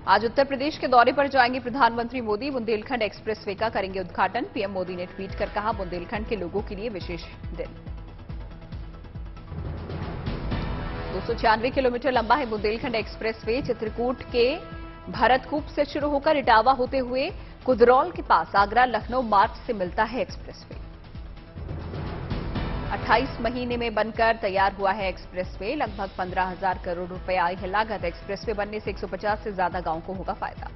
आज उत्तर प्रदेश के दौरे पर जाएंगे प्रधानमंत्री मोदी। बुंदेलखंड एक्सप्रेसवे का करेंगे उद्घाटन। पीएम मोदी ने ट्वीट कर कहा, बुंदेलखंड के लोगों के लिए विशेष दिन। 296 किलोमीटर लंबा है बुंदेलखंड एक्सप्रेसवे। चित्रकूट के भरतकूप से शुरू होकर इटावा होते हुए कुदरौल के पास आगरा लखनऊ मार्ग से मिलता है एक्सप्रेसवे। 28 महीने में बनकर तैयार हुआ है एक्सप्रेसवे। लगभग 15,000 करोड़ रुपए आई है लागत। एक्सप्रेसवे बनने से 150 से ज्यादा गांवों को होगा फायदा।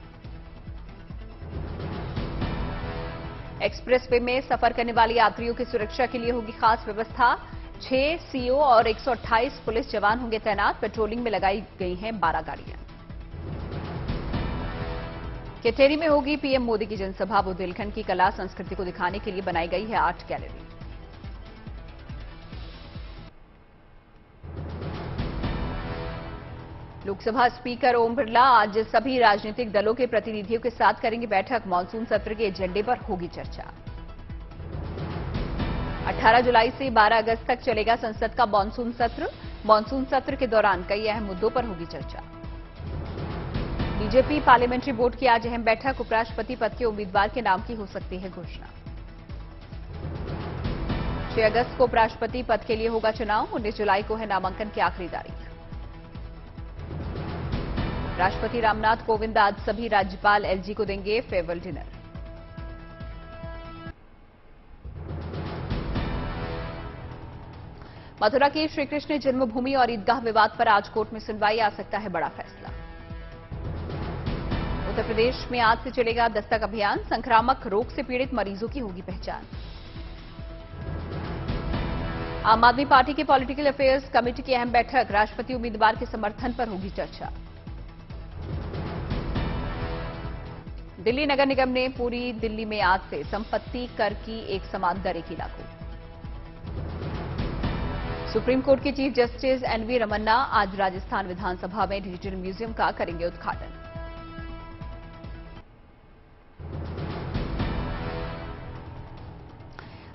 एक्सप्रेसवे में सफर करने वाले यात्रियों की सुरक्षा के लिए होगी खास व्यवस्था। 6 सीओ और 128 पुलिस जवान होंगे तैनात। पेट्रोलिंग में लगाई गई हैं 12 गाड़ियां। केतेरी में होगी पीएम मोदी की जनसभा। बुंदेलखंड की कला संस्कृति को दिखाने के लिए बनाई गई है art gallery. Lok Sabha speaker Om Birla आज सभी राजनीतिक दलों के प्रतिनिधियों के साथ करेंगे बैठक। मानसून सत्र के एजेंडे पर होगी चर्चा। 18 जुलाई से 12 अगस्त तक चलेगा संसद का मानसून सत्र। मानसून सत्र के दौरान कई अहम मुद्दों पर होगी चर्चा। बीजेपी पार्लियामेंट्री बोर्ड की आज अहम बैठक। उपराष्ट्रपति पद के उम्मीदवार के नाम की हो सकती है घोषणा। 6 अगस्त को उपराष्ट्रपति पद के लिए होगा चुनाव। 19 जुलाई को है नामांकन की आखिरी तारीख। राष्ट्रपति रामनाथ कोविंद आज सभी राज्यपाल एलजी को देंगे फेयरवेल डिनर। मथुरा की श्रीकृष्ण जन्मभूमि और ईदगाह विवाद पर आज कोर्ट में सुनवाई। आ सकता है बड़ा फैसला। उत्तर प्रदेश में आज से चलेगा दस्तक अभियान। संक्रामक रोग से पीड़ित मरीजों की होगी पहचान। आम आदमी पार्टी की पॉलिटिकल अफेयर्स कमेटी की अहम बैठक। राष्ट्रपति उम्मीदवार के समर्थन पर होगी चर्चा। दिल्ली नगर निगम ने पूरी दिल्ली में आज से संपत्ति कर की एक समान दरें की लागू। सुप्रीम कोर्ट के चीफ जस्टिस एनवी रमन्ना आज राजस्थान विधानसभा में डिजिटल म्यूजियम का करेंगे उद्घाटन।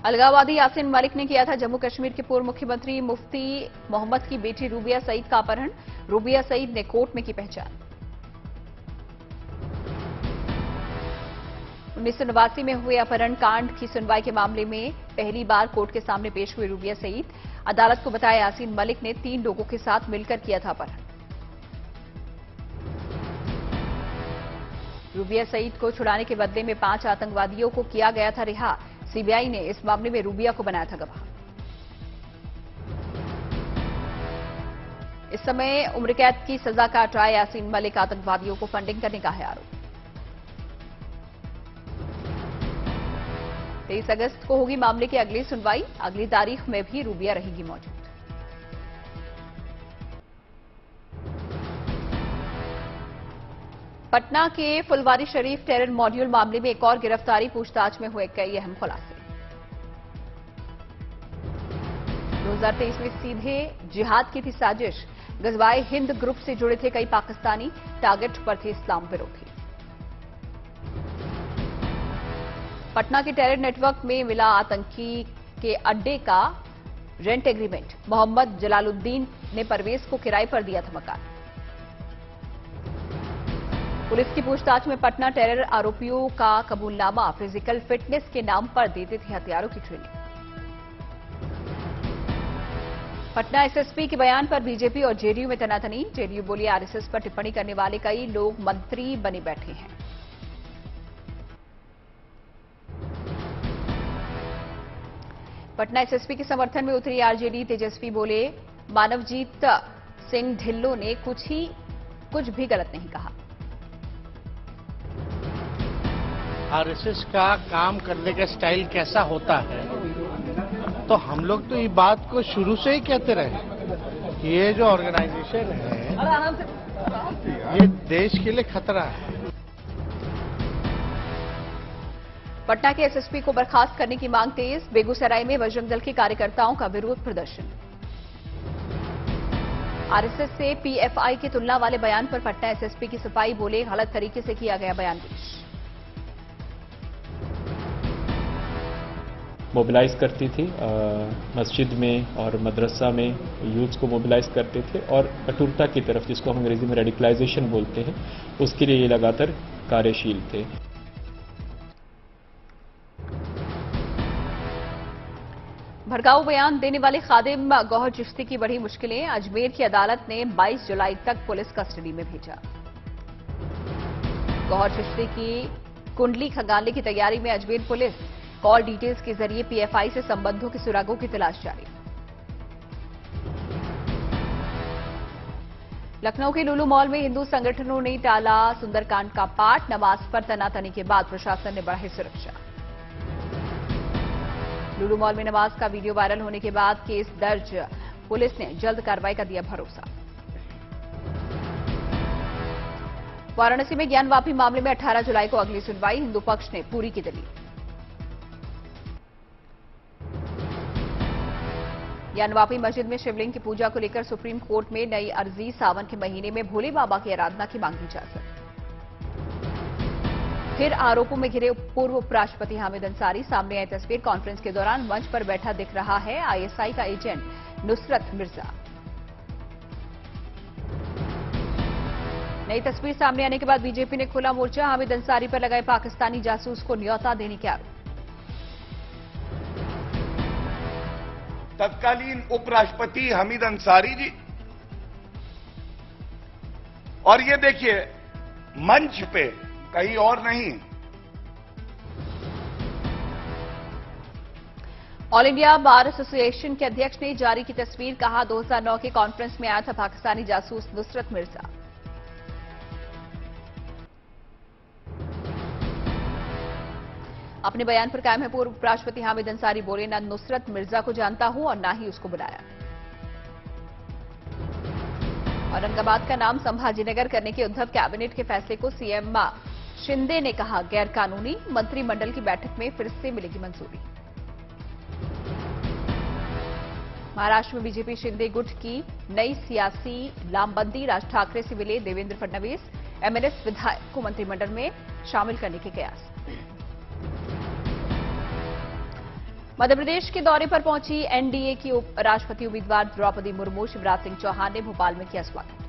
अलगाववादी यासीन मलिक ने किया था जम्मू कश्मीर के पूर्व मुख्यमंत्री मुफ्ती मोहम्मद की बेटी रूबिया सईद का अपहरण। रूबिया सईद ने कोर्ट में की पहचान। 1989 में हुए अपहरण कांड की सुनवाई के मामले में पहली बार कोर्ट के सामने पेश हुए रूबिया सईद। अदालत को बताया यासीन मलिक ने 3 लोगों के साथ मिलकर किया था अपहरण। रूबिया सईद को छुड़ाने के बदले में 5 आतंकवादियों को किया गया था रिहा। सीबीआई ने इस मामले में रूबिया को बनाया था गवाह। इस समय उम्र कैद की सजा काट रहा है यासीन मलिक। आतंकवादियों को फंडिंग करने का है आरोप। 23 अगस्त को होगी मामले की अगली सुनवाई। अगली तारीख में भी रूबिया रहेगी मौजूद। पटना के फुलवारी शरीफ टेरर मॉड्यूल मामले में एक और गिरफ्तारी। पूछताछ में हुए कई अहम खुलासे। 2023 में सीधे जिहाद की थी साजिश। गजवाए हिंद ग्रुप से जुड़े थे कई पाकिस्तानी। टारगेट पर थे इस्लाम विरोधी। पटना के टेरर नेटवर्क में मिला आतंकी के अड्डे का रेंट एग्रीमेंट। मोहम्मद जलालुद्दीन ने परवेज को किराए पर दिया था मकान। पुलिस की पूछताछ में पटना टेरर आरोपियों का कबूलनामा। फिजिकल फिटनेस के नाम पर देते थे हथियारों की ट्रेनिंग। पटना एसएसपी के बयान पर बीजेपी और जेडीयू में तनातनी। जेडीयू बोली आरएसएस पर टिप्पणी करने वाले कई लोग मंत्री बने बैठे हैं। पटना एसएसपी के समर्थन में उतरी आरजेडी। तेजस्वी बोले मानवजीत सिंह ढिल्लों ने कुछ भी गलत नहीं कहा। आरएसएस का काम करने का स्टाइल कैसा होता है, तो हम लोग तो ये बात को शुरू से ही कहते रहे। ये जो ऑर्गेनाइजेशन है ये देश के लिए खतरा है। पटना के एसएसपी को बर्खास्त करने की मांग तेज। बेगूसराय में बजरंग दल के कार्यकर्ताओं का विरोध प्रदर्शन। आरएसएस से पीएफआई की तुलना वाले बयान पर पटना एसएसपी की सफाई। बोले गलत तरीके से किया गया बयान पेश। मोबिलाइज करती थी, मस्जिद में और मदरसा में यूथ्स को मोबिलाइज करते थे और कठोरता की तरफ, जिसको हम अंग्रेजी में रेडिकलाइजेशन बोलते हैं, उसके लिए ये लगातार कार्यशील थे। भड़काऊ बयान देने वाले खादिम गौहर चिश्ती की बड़ी मुश्किलें, अजमेर की अदालत ने 22 जुलाई तक पुलिस कस्टडी में भेजा। गौहर चिश्ती की कुंडली खंगालने की तैयारी में अजमेर पुलिस, कॉल डिटेल्स के जरिए पीएफआई से संबंधों के सुरागों की तलाश जारी। लखनऊ के लुलु मॉल में हिंदू संगठनों ने टाला सुंदरकांड का पाठ, नमाज पर तनातनी के बाद प्रशासन ने बढ़ाई सुरक्षा। लुलु मॉल में नमाज का वीडियो वायरल होने के बाद केस दर्ज, पुलिस ने जल्द कार्रवाई का दिया भरोसा। वाराणसी में ज्ञानवापी मामले में 18 जुलाई को अगली सुनवाई, हिंदू पक्ष ने पूरी की दलील। ज्ञानवापी मस्जिद में शिवलिंग की पूजा को लेकर सुप्रीम कोर्ट में नई अर्जी, सावन के महीने में भोले बाबा की आराधना की मांगी इजाजत। फिर आरोपों में घिरे पूर्व उपराष्ट्रपति हामिद अंसारी, सामने आई तस्वीर, कॉन्फ्रेंस के दौरान मंच पर बैठा दिख रहा है आईएसआई का एजेंट नुसरत मिर्जा। नई तस्वीर सामने आने के बाद बीजेपी ने खोला मोर्चा, हामिद अंसारी पर लगाए पाकिस्तानी जासूस को न्योता देने के आरोप। तत्कालीन उपराष्ट्रपति हामिद अंसारी जी, और ये देखिए मंच पे, कहीं और नहीं। ऑल इंडिया बार एसोसिएशन के अध्यक्ष ने जारी की तस्वीर, कहा 2009 के कॉन्फ्रेंस में आया था पाकिस्तानी जासूस नुसरत मिर्जा। अपने बयान पर कायम है पूर्व उपराष्ट्रपति हामिद अंसारी, बोले न नुसरत मिर्जा को जानता हूं और न ही उसको बुलाया। औरंगाबाद का नाम संभाजीनगर करने के उद्धव कैबिनेट के फैसले को सीएम शिंदे ने कहा गैर कानूनी, मंत्रिमंडल की बैठक में फिर से मिलेगी मंजूरी। महाराष्ट्र में बीजेपी शिंदे गुट की नई सियासी लामबंदी, राज ठाकरे से मिले देवेंद्र फडणवीस, एमएनएस विधायक को मंत्रिमंडल में शामिल करने के कयास। मध्य प्रदेश के दौरे पर पहुंची एनडीए की राष्ट्रपति उम्मीदवार द्रौपदी मुर्मू, शिवराज सिंह चौहान ने भोपाल में किया स्वागत।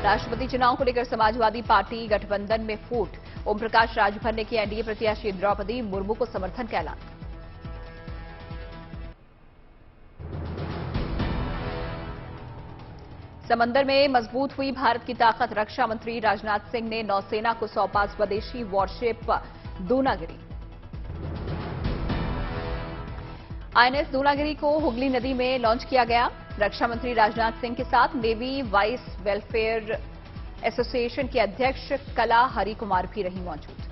राष्ट्रपति चुनाव को लेकर समाजवादी पार्टी गठबंधन में फूट, ओम प्रकाश राजभर ने किया एनडीए प्रत्याशी द्रौपदी मुर्मू को समर्थन का ऐलान। समंदर में मजबूत हुई भारत की ताकत, रक्षा मंत्री राजनाथ सिंह ने नौसेना को सौंपा स्वदेशी वॉरशिप दूनागिरी। आईएनएस दूनागिरी को हुगली नदी में लॉन्च किया गया। रक्षा मंत्री राजनाथ सिंह के साथ नेवी वाइस वेलफेयर एसोसिएशन के अध्यक्ष कला हरि कुमार भी रही मौजूद।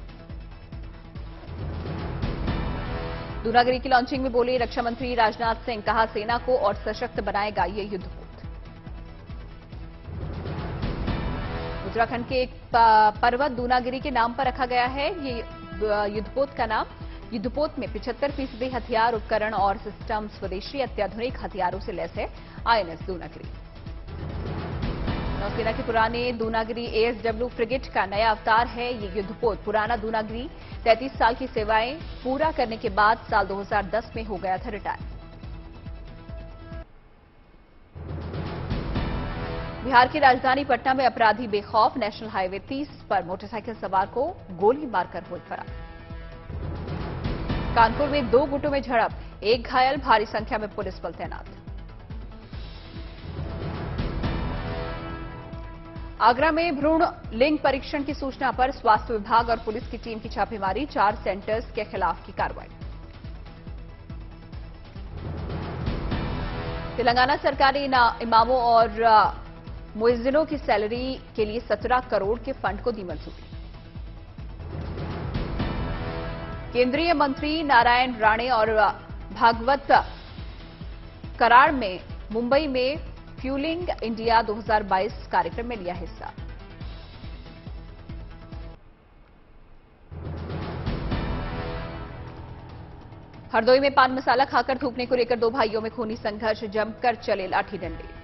दूनागिरी की लॉन्चिंग में बोले रक्षा मंत्री राजनाथ सिंह, कहा सेना को और सशक्त बनाएगा ये युद्धपोत। उत्तराखंड के एक पर्वत दूनागिरी के नाम पर रखा गया है ये युद्धपोत का नाम। युद्धपोत में 75% हथियार, उपकरण और सिस्टम स्वदेशी अत्याधुनिक हथियारों से लैस है आईएनएस दूनागिरी। नौसेना के पुराने दूनागिरी एएसडब्ल्यू फ्रिगेट का नया अवतार है ये युद्धपोत। पुराना दूनागिरी 33 साल की सेवाएं पूरा करने के बाद साल 2010 में हो गया था रिटायर। बिहार की राजधानी पटना में अपराधी बेखौफ, नेशनल हाईवे 30 पर मोटरसाइकिल सवार को गोली मारकर हुए फरार। कानपुर में 2 गुटों में झड़प, 1 घायल, भारी संख्या में पुलिस बल तैनात। आगरा में भ्रूण लिंग परीक्षण की सूचना पर स्वास्थ्य विभाग और पुलिस की टीम की छापेमारी, 4 सेंटर्स के खिलाफ की कार्रवाई। तेलंगाना सरकार ने इमामों और मुइज्जिनों की सैलरी के लिए 17 करोड़ के फंड को दी मंजूरी। केंद्रीय मंत्री नारायण राणे और भागवत कराड़ में मुंबई में फ्यूलिंग इंडिया 2022 कार्यक्रम में लिया हिस्सा। हरदोई में पान मसाला खाकर थूकने को लेकर 2 भाइयों में खूनी संघर्ष, जमकर चले लाठी डंडे।